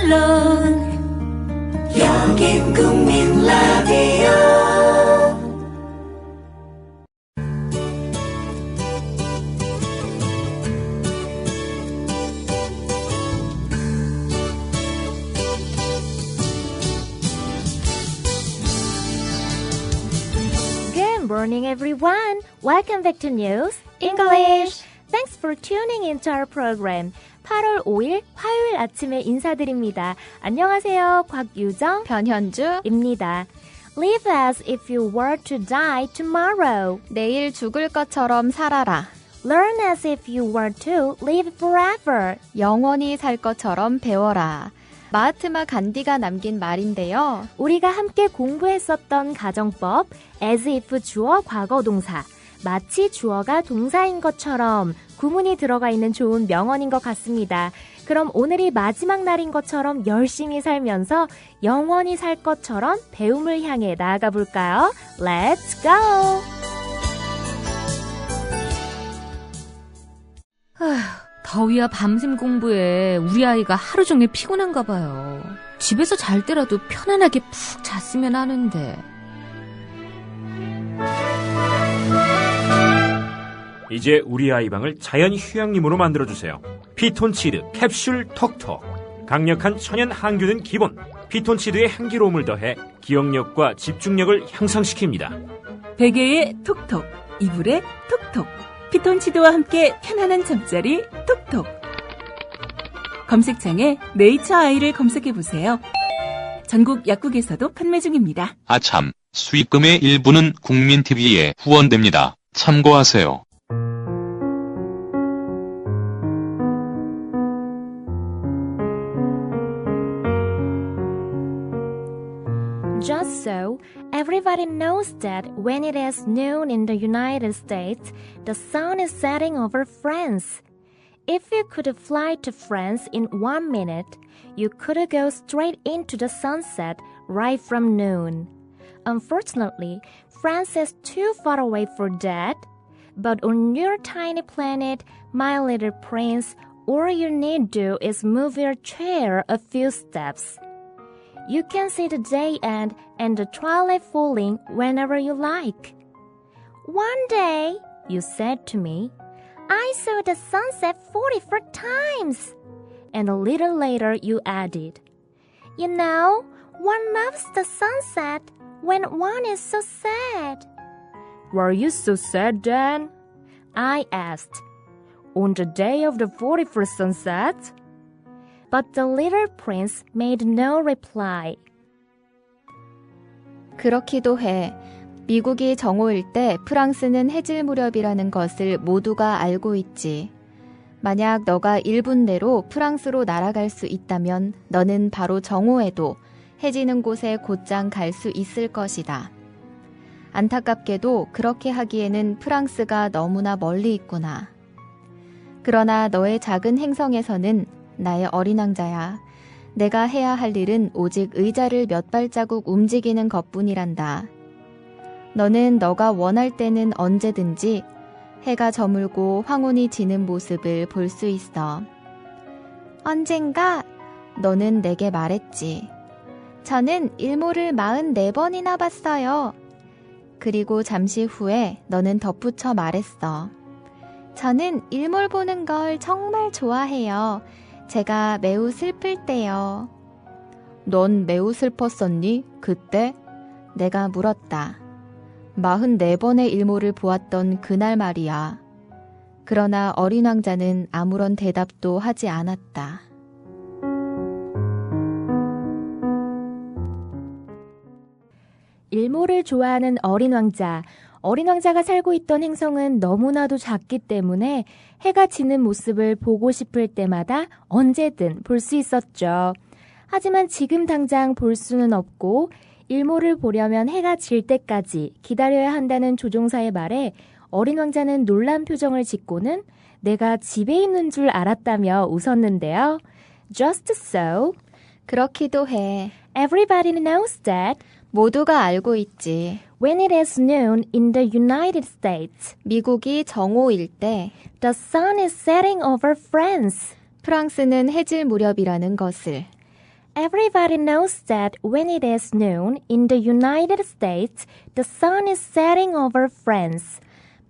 물론 여긴 국민 라디오. Good morning, everyone. Welcome back to News English. Thanks for tuning into our program. 8월 5일 화요일 아침에 인사드립니다. 안녕하세요. 곽유정, 변현주입니다. Live as if you were to die tomorrow. 내일 죽을 것처럼 살아라. Learn as if you were to live forever. 영원히 살 것처럼 배워라. 마하트마 간디가 남긴 말인데요. 우리가 함께 공부했었던 가정법, as if 주어 과거 동사, 마치 주어가 동사인 것처럼 구문이 들어가 있는 좋은 명언인 것 같습니다. 그럼 오늘이 마지막 날인 것처럼 열심히 살면서 영원히 살 것처럼 배움을 향해 나아가 볼까요? Let's go! 더위와 밤샘 공부에 우리 아이가 하루 종일 피곤한가 봐요. 집에서 잘 때라도 편안하게 푹 잤으면 하는데. 이제 우리 아이 방을 자연 휴양림으로 만들어주세요. 피톤치드 캡슐 톡톡. 강력한 천연 항균은 기본. 피톤치드의 향기로움을 더해 기억력과 집중력을 향상시킵니다. 베개에 톡톡, 이불에 톡톡. 피톤치드와 함께 편안한 잠자리 톡톡. 검색창에 네이처 아이를 검색해보세요. 전국 약국에서도 판매 중입니다. 아참, 수익금의 일부는 국민TV에 후원됩니다. 참고하세요. Just so, everybody knows that when it is noon in the United States, the sun is setting over France. If you could fly to France in 1 minute, you could go straight into the sunset right from noon. Unfortunately, France is too far away for that. But on your tiny planet, my little prince, all you need do is move your chair a few steps. You can see the day end and the twilight falling whenever you like. One day, you said to me, I saw the sunset 44 times. And a little later you added, you know, one loves the sunset when one is so sad. Were you so sad then? I asked. On the day of the 41st sunset? But the little prince made no reply. 그렇기도 해. 미국이 정오일 때 프랑스는 해질 무렵이라는 것을 모두가 알고 있지. 만약 너가 1분 내로 프랑스로 날아갈 수 있다면 너는 바로 정오에도 해지는 곳에 곧장 갈 수 있을 것이다. 안타깝게도 그렇게 하기에는 프랑스가 너무나 멀리 있구나. 그러나 너의 작은 행성에서는 나의 어린 왕자야. 내가 해야 할 일은 오직 의자를 몇 발자국 움직이는 것뿐이란다. 너는 너가 원할 때는 언제든지 해가 저물고 황혼이 지는 모습을 볼 수 있어. 언젠가 너는 내게 말했지. 저는 일몰을 44번이나 봤어요. 그리고 잠시 후에 너는 덧붙여 말했어. 저는 일몰 보는 걸 정말 좋아해요. 제가 매우 슬플 때요. 넌 매우 슬펐었니? 그때? 내가 물었다. 44번의 일몰을 보았던 그날 말이야. 그러나 어린 왕자는 아무런 대답도 하지 않았다. 일몰을 좋아하는 어린 왕자. 어린 왕자가 살고 있던 행성은 너무나도 작기 때문에 해가 지는 모습을 보고 싶을 때마다 언제든 볼 수 있었죠. 하지만 지금 당장 볼 수는 없고 일몰을 보려면 해가 질 때까지 기다려야 한다는 조종사의 말에 어린 왕자는 놀란 표정을 짓고는 내가 집에 있는 줄 알았다며 웃었는데요. Just so. 그렇기도 해. Everybody knows that. 모두가 알고 있지. When it is noon in the United States, 미국이 정오일 때 the sun is setting over France. 프랑스는 해질 무렵이라는 것을. Everybody knows that when it is noon in the United States, the sun is setting over France.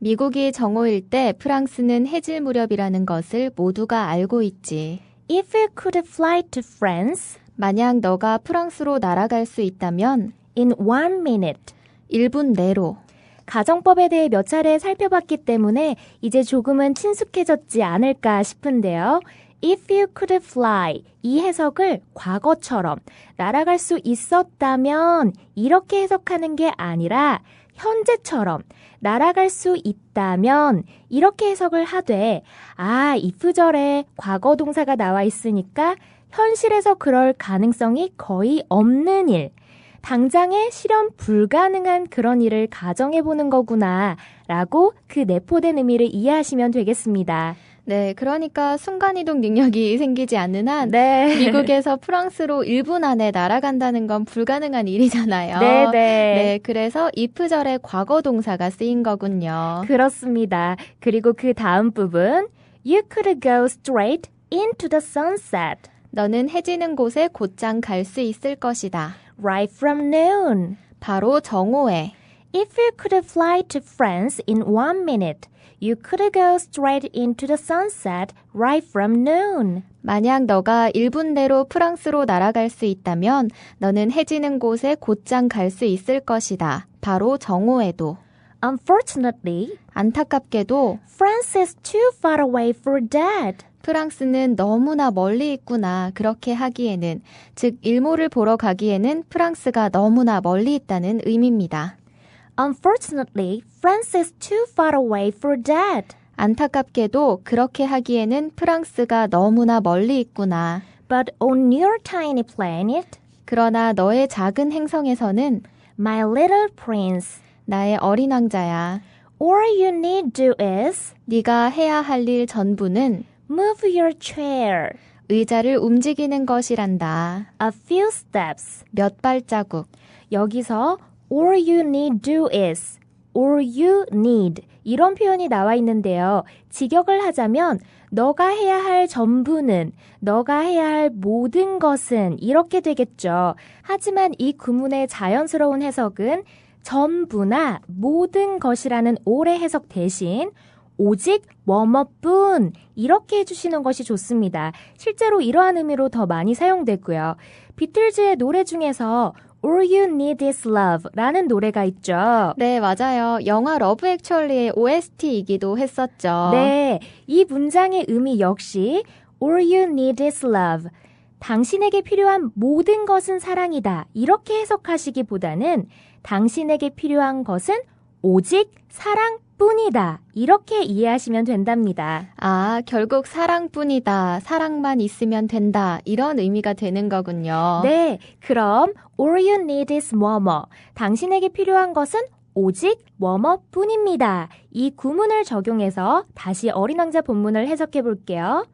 미국이 정오일 때 프랑스는 해질 무렵이라는 것을 모두가 알고 있지. If you could fly to France 만약 너가 프랑스로 날아갈 수 있다면 in 1 minute, 1분 내로 가정법에 대해 몇 차례 살펴봤기 때문에 이제 조금은 친숙해졌지 않을까 싶은데요. If you could fly, 이 해석을 과거처럼 날아갈 수 있었다면 이렇게 해석하는 게 아니라 현재처럼 날아갈 수 있다면 이렇게 해석을 하되 if절에 과거 동사가 나와 있으니까 현실에서 그럴 가능성이 거의 없는 일, 당장에 실현 불가능한 그런 일을 가정해보는 거구나 라고 그 내포된 의미를 이해하시면 되겠습니다. 네, 그러니까 순간이동 능력이 생기지 않는 한 미국에서 프랑스로 1분 안에 날아간다는 건 불가능한 일이잖아요. 네, 그래서 if절에 과거 동사가 쓰인 거군요. 그렇습니다. 그리고 그 다음 부분 You could go straight into the sunset. 너는 해지는 곳에 곧장 갈 수 있을 것이다. Right from noon. 바로 정오에. If you could fly to France in 1 minute, you could go straight into the sunset right from noon. 만약 너가 1분 내로 프랑스로 날아갈 수 있다면 너는 해지는 곳에 곧장 갈 수 있을 것이다. 바로 정오에도. Unfortunately, 안타깝게도 France is too far away for that. 프랑스는 너무나 멀리 있구나. 그렇게 하기에는, 즉 일몰을 보러 가기에는 프랑스가 너무나 멀리 있다는 의미입니다. Unfortunately, France is too far away for that. 안타깝게도 그렇게 하기에는 프랑스가 너무나 멀리 있구나. But on your tiny planet, 그러나 너의 작은 행성에서는 my little prince, 나의 어린 왕자야. all you need do is 네가 해야 할 일 전부는 move your chair 의자를 움직이는 것이란다. a few steps. 몇 발자국. 여기서 all you need do is, all you need 이런 표현이 나와 있는데요. 직역을 하자면 너가 해야 할 전부는, 너가 해야 할 모든 것은 이렇게 되겠죠. 하지만 이 구문의 자연스러운 해석은 전부나 모든 것이라는 all의 해석 대신 오직 뭐뭐뿐 이렇게 해주시는 것이 좋습니다. 실제로 이러한 의미로 더 많이 사용되고요. 비틀즈의 노래 중에서 All You Need Is Love 라는 노래가 있죠. 네, 맞아요. 영화 러브 액츄얼리의 OST이기도 했었죠. 네, 이 문장의 의미 역시 All You Need Is Love. 당신에게 필요한 모든 것은 사랑이다. 이렇게 해석하시기보다는 당신에게 필요한 것은 오직 사랑뿐이다. 이렇게 이해하시면 된답니다. 결국 사랑뿐이다. 사랑만 있으면 된다. 이런 의미가 되는 거군요. 네, 그럼 All you need is 뭐뭐. 당신에게 필요한 것은 오직 뭐뭐뿐입니다. 이 구문을 적용해서 다시 어린 왕자 본문을 해석해 볼게요.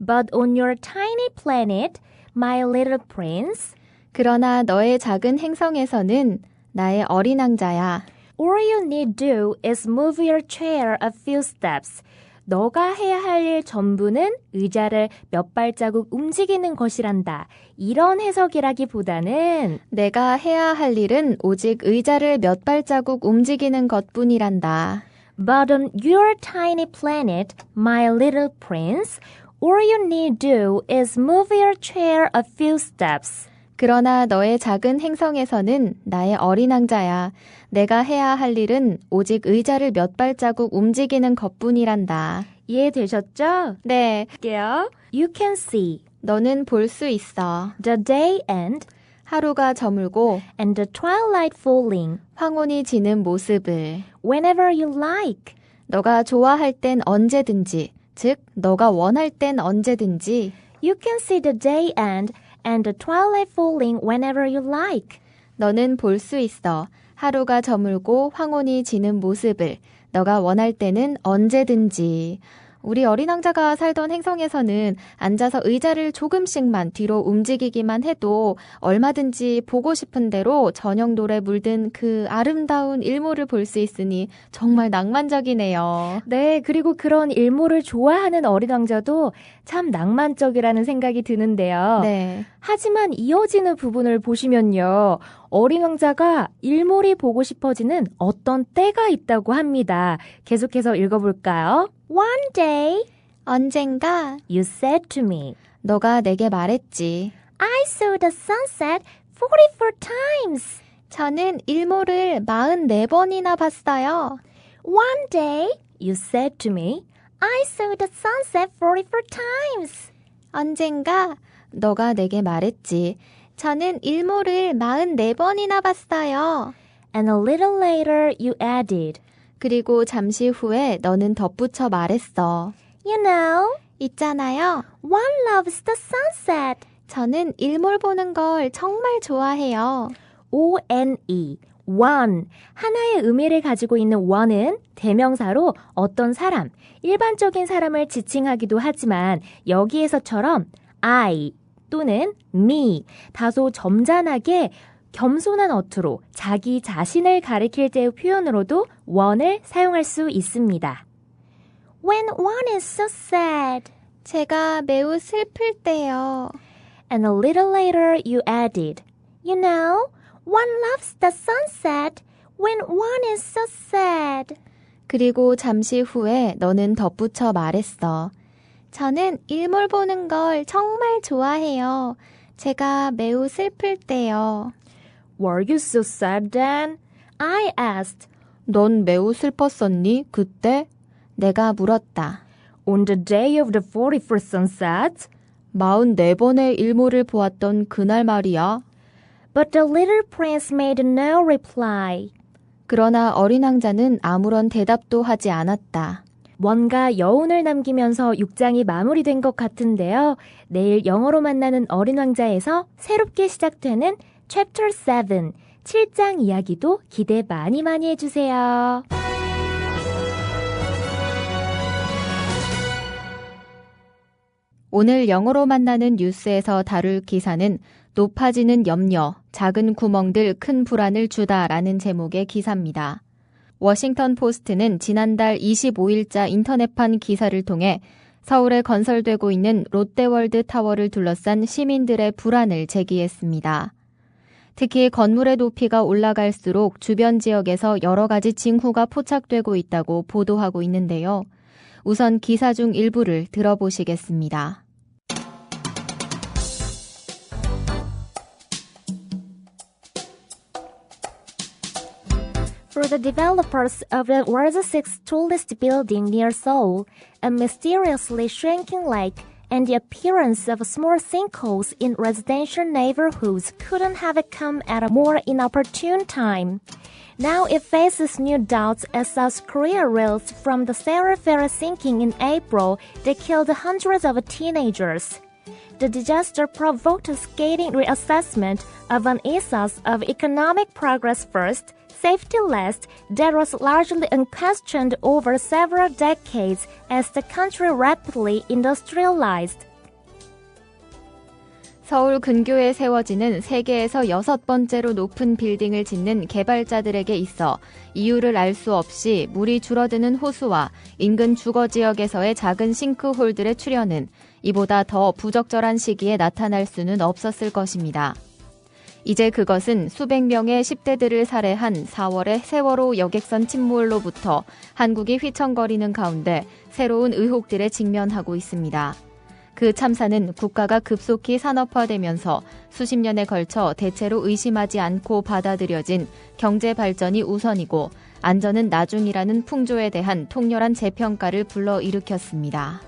But on your tiny planet, my little prince. 그러나 너의 작은 행성에서는 나의 어린 왕자야. All you need do is move your chair a few steps. 너가 해야 할 일 전부는 의자를 몇 발자국 움직이는 것이란다. 이런 해석이라기보다는 내가 해야 할 일은 오직 의자를 몇 발자국 움직이는 것뿐이란다. But on your tiny planet, my little prince, all you need do is move your chair a few steps. 그러나 너의 작은 행성에서는 나의 어린 왕자야. 내가 해야 할 일은 오직 의자를 몇 발자국 움직이는 것뿐이란다. 이해되셨죠? 네. 할게요. You can see. 너는 볼 수 있어. The day end. 하루가 저물고 And the twilight falling. 황혼이 지는 모습을. Whenever you like. 너가 좋아할 땐 언제든지. 즉, 너가 원할 땐 언제든지. You can see the day end and the twilight falling whenever you like. 너는 볼 수 있어. 하루가 저물고 황혼이 지는 모습을. 너가 원할 때는 언제든지. 우리 어린 왕자가 살던 행성에서는 앉아서 의자를 조금씩만 뒤로 움직이기만 해도 얼마든지 보고 싶은 대로 저녁노래 물든 그 아름다운 일몰을 볼 수 있으니 정말 낭만적이네요. 네, 그리고 그런 일몰을 좋아하는 어린 왕자도 참 낭만적이라는 생각이 드는데요. 네. 하지만 이어지는 부분을 보시면요. 어린 왕자가 일몰이 보고 싶어지는 어떤 때가 있다고 합니다. 계속해서 읽어볼까요? One day, 언젠가 you said to me, 너가 내게 말했지. I saw the sunset 44 times. 저는 일몰을 44번이나 봤어요. One day, you said to me, I saw the sunset 44 times. 언젠가 너가 내게 말했지. 저는 일몰을 44번이나 봤어요. And a little later, you added, 그리고 잠시 후에 너는 덧붙여 말했어. You know, 있잖아요. one loves the sunset. 저는 일몰 보는 걸 정말 좋아해요. O-N-E, one. 하나의 의미를 가지고 있는 one은 대명사로 어떤 사람, 일반적인 사람을 지칭하기도 하지만 여기에서처럼 I 또는 me, 다소 점잖하게 겸손한 어투로 자기 자신을 가리킬 때의 표현으로도 one을 사용할 수 있습니다. When one is so sad. 제가 매우 슬플 때요. And a little later you added, You know, one loves the sunset when one is so sad. 그리고 잠시 후에 너는 덧붙여 말했어. 저는 일몰 보는 걸 정말 좋아해요. 제가 매우 슬플 때요. Were you so sad then? I asked. 넌 매우 슬펐었니? 그때? 내가 물었다. On the day of the 41st sunset? 44번의 일몰을 보았던 그날 말이야. But the little prince made no reply. 그러나 어린 왕자는 아무런 대답도 하지 않았다. 뭔가 여운을 남기면서 6장이 마무리된 것 같은데요. 내일 영어로 만나는 어린 왕자에서 새롭게 시작되는 Chapter 7, 7장 이야기도 기대 많이 해주세요. 오늘 영어로 만나는 뉴스에서 다룰 기사는 높아지는 염려, 작은 구멍들 큰 불안을 주다라는 제목의 기사입니다. 워싱턴 포스트는 지난달 25일자 인터넷판 기사를 통해 서울에 건설되고 있는 롯데월드 타워를 둘러싼 시민들의 불안을 제기했습니다. 특히 건물의 높이가 올라갈수록 주변 지역에서 여러 가지 징후가 포착되고 있다고 보도하고 있는데요. 우선 기사 중 일부를 들어보시겠습니다. For the developers of the world's sixth tallest building near Seoul, a mysteriously shrinking lake and the appearance of small sinkholes in residential neighborhoods couldn't have come at a more inopportune time. Now it faces new doubts as South Korea reels from the thoroughfare sinking in April that killed hundreds of teenagers. The disaster provoked a scathing reassessment of an ethos of economic progress first, safety last, that was largely unquestioned over several decades as the country rapidly industrialized. 서울 근교에 세워지는 세계에서 6번째로 높은 빌딩을 짓는 개발자들에게 있어 이유를 알 수 없이 물이 줄어드는 호수와 인근 주거지역에서의 작은 싱크홀들의 출현은 이보다 더 부적절한 시기에 나타날 수는 없었을 것입니다. 이제 그것은 수백 명의 10대들을 살해한 4월의 세월호 여객선 침몰로부터 한국이 휘청거리는 가운데 새로운 의혹들에 직면하고 있습니다. 그 참사는 국가가 급속히 산업화되면서 수십 년에 걸쳐 대체로 의심하지 않고 받아들여진 경제 발전이 우선이고 안전은 나중이라는 풍조에 대한 통렬한 재평가를 불러일으켰습니다.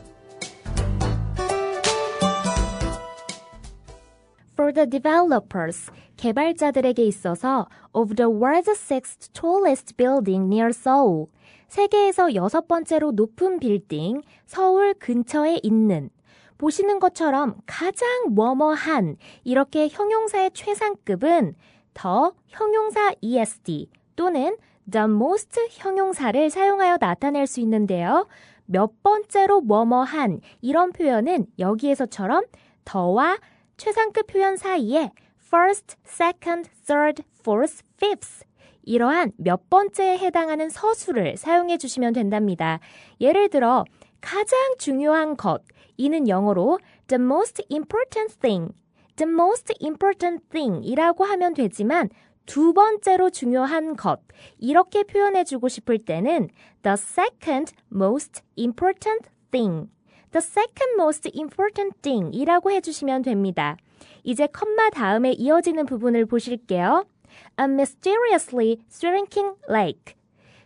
For the developers, 개발자들에게 있어서 of the world's sixth tallest building near Seoul, 세계에서 6번째로 높은 빌딩, 서울 근처에 있는, 보시는 것처럼 가장 뭐뭐한 이렇게 형용사의 최상급은 더 형용사 ESD 또는 the most 형용사를 사용하여 나타낼 수 있는데요. 몇 번째로 뭐뭐한 이런 표현은 여기에서처럼 더와 최상급 표현 사이에 first, second, third, fourth, fifth 이러한 몇 번째에 해당하는 서술을 사용해 주시면 된답니다. 예를 들어 가장 중요한 것 이는 영어로 the most important thing, the most important thing 이라고 하면 되지만 두 번째로 중요한 것 이렇게 표현해주고 싶을 때는 the second most important thing, the second most important thing 이라고 해주시면 됩니다. 이제 컴마 다음에 이어지는 부분을 보실게요. A mysteriously shrinking lake.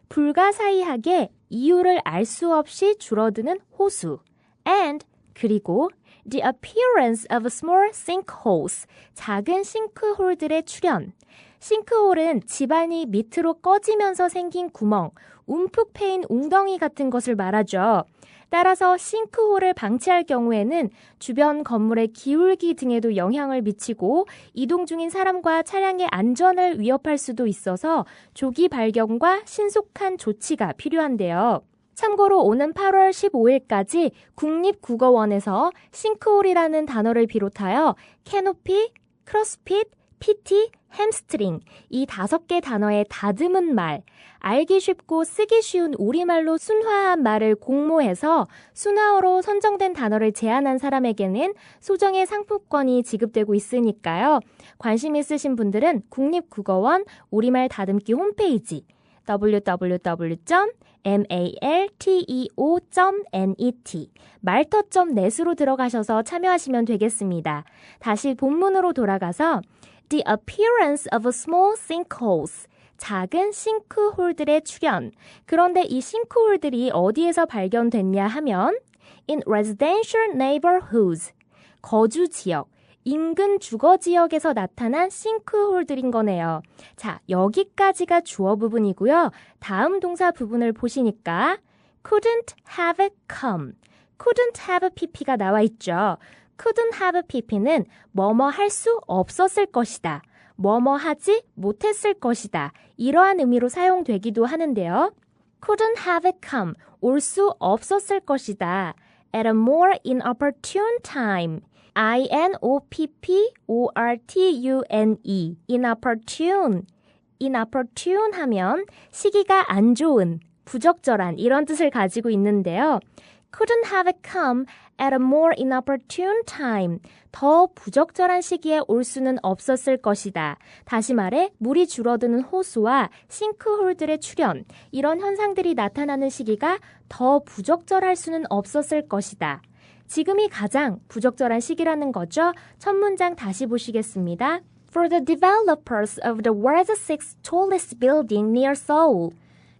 불가사의하게 이유를 알 수 없이 줄어드는 호수. And 그리고 the appearance of small sinkholes. 작은 싱크홀들의 출현. 싱크홀은 집안이 밑으로 꺼지면서 생긴 구멍, 움푹 패인 웅덩이 같은 것을 말하죠. 따라서 싱크홀을 방치할 경우에는 주변 건물의 기울기 등에도 영향을 미치고 이동 중인 사람과 차량의 안전을 위협할 수도 있어서 조기 발견과 신속한 조치가 필요한데요. 참고로 오는 8월 15일까지 국립국어원에서 싱크홀이라는 단어를 비롯하여 캐노피, 크로스핏, PT, 햄스트링 이 5개 단어의 다듬은 말, 알기 쉽고 쓰기 쉬운 우리말로 순화한 말을 공모해서 순화어로 선정된 단어를 제안한 사람에게는 소정의 상품권이 지급되고 있으니까요. 관심 있으신 분들은 국립국어원 우리말 다듬기 홈페이지 www.malteo.net 말터.net으로 들어가셔서 참여하시면 되겠습니다. 다시 본문으로 돌아가서 The appearance of small sinkholes. 작은 싱크홀들의 출현. 그런데 이 싱크홀들이 어디에서 발견됐냐 하면 in residential neighborhoods. 거주 지역, 인근 주거 지역에서 나타난 싱크홀들인 거네요. 자, 여기까지가 주어 부분이고요. 다음 동사 부분을 보시니까 couldn't have come. couldn't have pp가 나와 있죠. couldn't have pp는 뭐뭐 할 수 없었을 것이다. 뭐뭐 하지 못했을 것이다. 이러한 의미로 사용되기도 하는데요. couldn't have come, 올 수 없었을 것이다. at a more inopportune time. inopportune. inopportune. inopportune 하면 시기가 안 좋은, 부적절한 이런 뜻을 가지고 있는데요. couldn't have come at a more inopportune time. 더 부적절한 시기에 올 수는 없었을 것이다. 다시 말해 물이 줄어드는 호수와 싱크홀들의 출현, 이런 현상들이 나타나는 시기가 더 부적절할 수는 없었을 것이다. 지금이 가장 부적절한 시기라는 거죠. 첫 문장 다시 보시겠습니다. For the developers of the world's sixth tallest building near Seoul.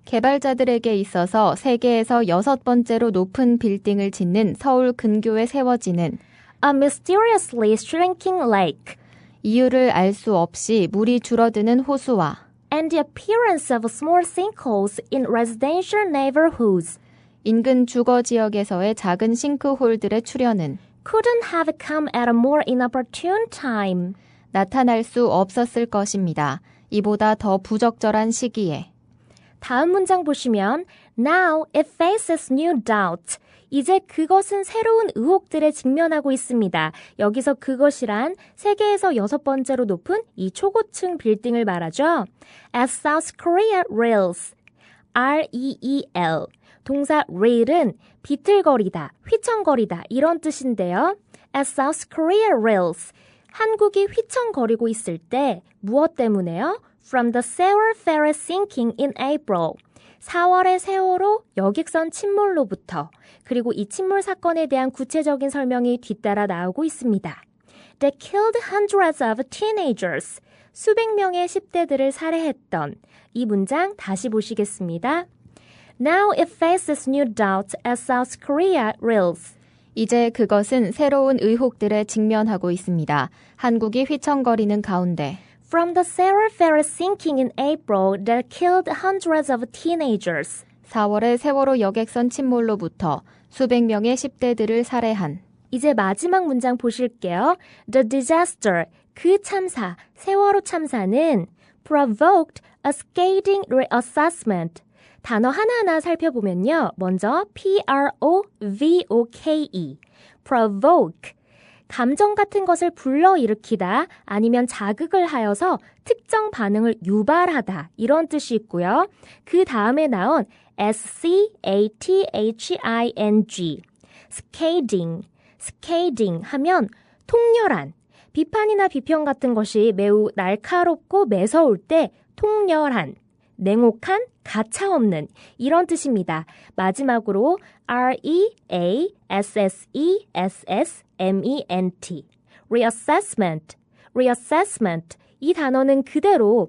개발자들에게 있어서 세계에서 6번째로 높은 빌딩을 짓는 서울 근교에 세워지는 A mysteriously shrinking lake. 이유를 알 수 없이 물이 줄어드는 호수와 And the appearance of small sinkholes in residential neighborhoods. 인근 주거 지역에서의 작은 싱크홀들의 출현은 couldn't have come at a more inopportune time. 나타날 수 없었을 것입니다. 이보다 더 부적절한 시기에. 다음 문장 보시면 Now it faces new doubt. 이제 그것은 새로운 의혹들에 직면하고 있습니다. 여기서 그것이란 세계에서 6번째로 높은 이 초고층 빌딩을 말하죠. As South Korea reels. R-E-E-L. 동사 reel은 비틀거리다, 휘청거리다 이런 뜻인데요. As South Korea reels. 한국이 휘청거리고 있을 때 무엇 때문에요? From the Sewol Ferry sinking in April. 4월의 세월호 여객선 침몰로부터. 그리고 이 침몰 사건에 대한 구체적인 설명이 뒤따라 나오고 있습니다. They killed hundreds of teenagers. 수백 명의 10대들을 살해했던. 이 문장 다시 보시겠습니다. Now it faces new doubts as South Korea reels. 이제 그것은 새로운 의혹들에 직면하고 있습니다. 한국이 휘청거리는 가운데. From the Sewol Ferry sinking in April that killed hundreds of teenagers. 4월의 세월호 여객선 침몰로부터 수백 명의 10대들을 살해한. 이제 마지막 문장 보실게요. The disaster, 그 참사, 세월호 참사는 provoked a scathing reassessment. 단어 하나하나 살펴보면요. 먼저 provoke, provoke. 감정 같은 것을 불러일으키다 아니면 자극을 하여서 특정 반응을 유발하다 이런 뜻이 있고요. 그 다음에 나온 scathing, scathing 하면 통렬한, 비판이나 비평 같은 것이 매우 날카롭고 매서울 때 통렬한, 냉혹한, 가차없는 이런 뜻입니다. 마지막으로 reassessment, reassessment. 이 단어는 그대로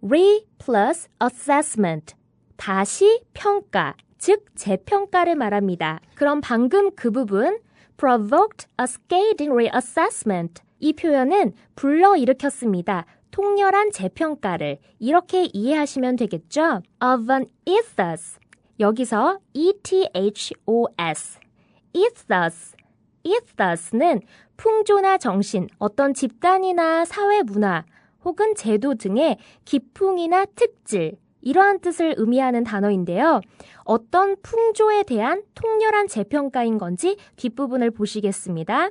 re plus assessment, 다시 평가, 즉 재평가를 말합니다. 그럼 방금 그 부분 provoked a scathing reassessment, 이 표현은 불러일으켰습니다. 통렬한 재평가를 이렇게 이해하시면 되겠죠? Of an ethos, 여기서 ethos, ethos는 풍조나 정신, 어떤 집단이나 사회 문화 혹은 제도 등의 기풍이나 특질, 이러한 뜻을 의미하는 단어인데요. 어떤 풍조에 대한 통렬한 재평가인 건지 뒷부분을 보시겠습니다.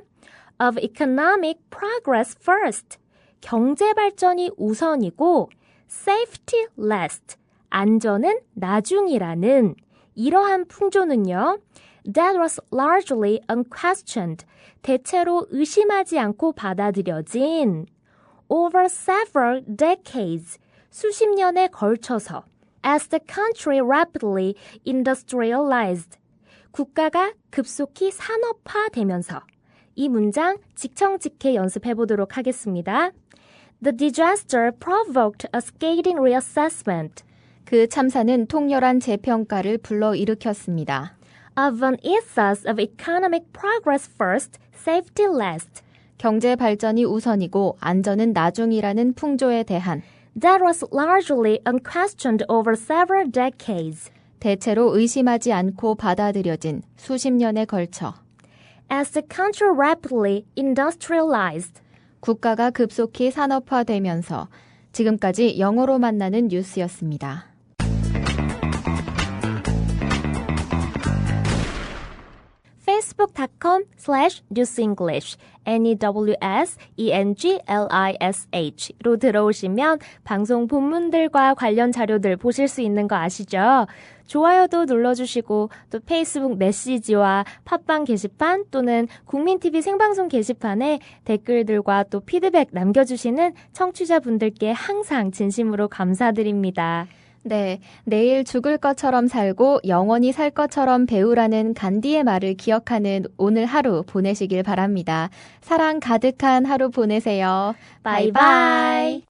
Of economic progress first, 경제 발전이 우선이고 safety last, 안전은 나중이라는 이러한 풍조는요. That was largely unquestioned, 대체로 의심하지 않고 받아들여진 over several decades, 수십 년에 걸쳐서 as the country rapidly industrialized, 국가가 급속히 산업화되면서 이 문장 직청직해 연습해 보도록 하겠습니다. The disaster provoked a scathing reassessment. 그 참사는 통렬한 재평가를 불러일으켰습니다. Of an ethos of economic progress first, safety last. 경제 발전이 우선이고 안전은 나중이라는 풍조에 대한 That was largely unquestioned over several decades. 대체로 의심하지 않고 받아들여진 수십 년에 걸쳐 As the country rapidly industrialized. 국가가 급속히 산업화되면서. 지금까지 영어로 만나는 뉴스였습니다. facebook.com/newsenglish, NEWSENGLISH로 들어오시면 방송 본문들과 관련 자료들 보실 수 있는 거 아시죠? 좋아요도 눌러주시고 또 페이스북 메시지와 팟빵 게시판 또는 국민TV 생방송 게시판에 댓글들과 또 피드백 남겨주시는 청취자분들께 항상 진심으로 감사드립니다. 네, 내일 죽을 것처럼 살고 영원히 살 것처럼 배우라는 간디의 말을 기억하는 오늘 하루 보내시길 바랍니다. 사랑 가득한 하루 보내세요. 바이바이.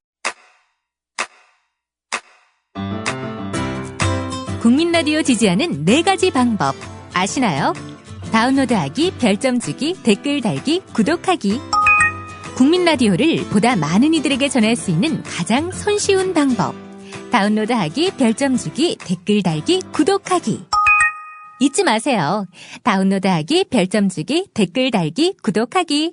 국민 라디오 지지하는 4가지 방법 아시나요? 다운로드하기, 별점 주기, 댓글 달기, 구독하기. 국민 라디오를 보다 많은 이들에게 전할 수 있는 가장 손쉬운 방법. 다운로드하기, 별점 주기, 댓글 달기, 구독하기. 잊지 마세요. 다운로드하기, 별점 주기, 댓글 달기, 구독하기.